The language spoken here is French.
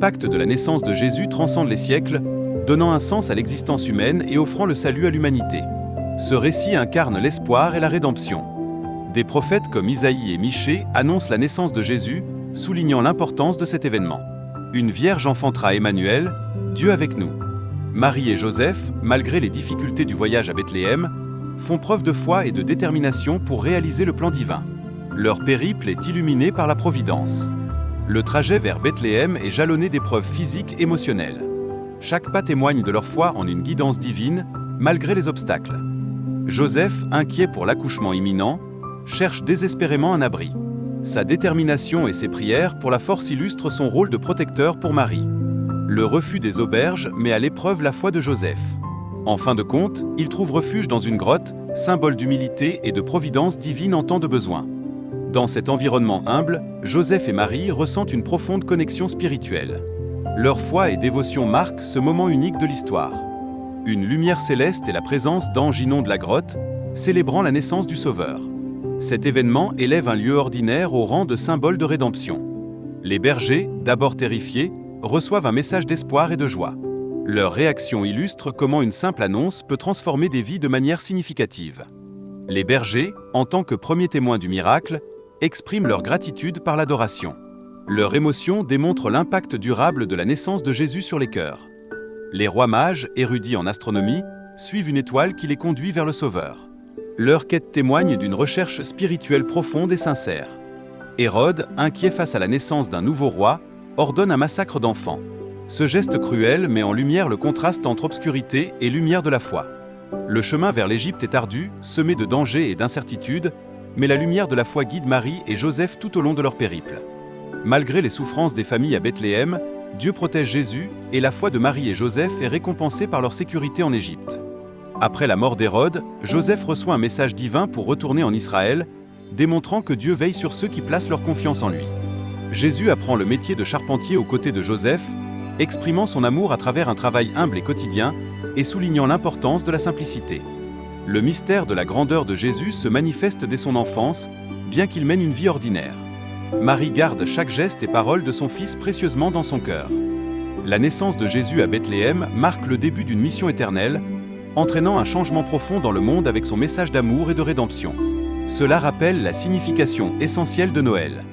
L'impact de la naissance de Jésus transcende les siècles, donnant un sens à l'existence humaine et offrant le salut à l'humanité. Ce récit incarne l'espoir et la rédemption. Des prophètes comme Isaïe et Michée annoncent la naissance de Jésus, soulignant l'importance de cet événement. Une vierge enfantera Emmanuel, Dieu avec nous. Marie et Joseph, malgré les difficultés du voyage à Bethléem, font preuve de foi et de détermination pour réaliser le plan divin. Leur périple est illuminé par la providence. Le trajet vers Bethléem est jalonné d'épreuves physiques et émotionnelles. Chaque pas témoigne de leur foi en une guidance divine, malgré les obstacles. Joseph, inquiet pour l'accouchement imminent, cherche désespérément un abri. Sa détermination et ses prières pour la force illustrent son rôle de protecteur pour Marie. Le refus des auberges met à l'épreuve la foi de Joseph. En fin de compte, il trouve refuge dans une grotte, symbole d'humilité et de providence divine en temps de besoin. Dans cet environnement humble, Joseph et Marie ressentent une profonde connexion spirituelle. Leur foi et dévotion marquent ce moment unique de l'histoire. Une lumière céleste et la présence d'anges inondent la grotte, célébrant la naissance du Sauveur. Cet événement élève un lieu ordinaire au rang de symbole de rédemption. Les bergers, d'abord terrifiés, reçoivent un message d'espoir et de joie. Leur réaction illustre comment une simple annonce peut transformer des vies de manière significative. Les bergers, en tant que premiers témoins du miracle, expriment leur gratitude par l'adoration. Leur émotion démontre l'impact durable de la naissance de Jésus sur les cœurs. Les rois mages, érudits en astronomie, suivent une étoile qui les conduit vers le Sauveur. Leur quête témoigne d'une recherche spirituelle profonde et sincère. Hérode, inquiet face à la naissance d'un nouveau roi, ordonne un massacre d'enfants. Ce geste cruel met en lumière le contraste entre obscurité et lumière de la foi. Le chemin vers l'Égypte est ardu, semé de dangers et d'incertitudes, mais la lumière de la foi guide Marie et Joseph tout au long de leur périple. Malgré les souffrances des familles à Bethléem, Dieu protège Jésus, et la foi de Marie et Joseph est récompensée par leur sécurité en Égypte. Après la mort d'Hérode, Joseph reçoit un message divin pour retourner en Israël, démontrant que Dieu veille sur ceux qui placent leur confiance en lui. Jésus apprend le métier de charpentier aux côtés de Joseph, exprimant son amour à travers un travail humble et quotidien, et soulignant l'importance de la simplicité. Le mystère de la grandeur de Jésus se manifeste dès son enfance, bien qu'il mène une vie ordinaire. Marie garde chaque geste et parole de son fils précieusement dans son cœur. La naissance de Jésus à Bethléem marque le début d'une mission éternelle, entraînant un changement profond dans le monde avec son message d'amour et de rédemption. Cela rappelle la signification essentielle de Noël.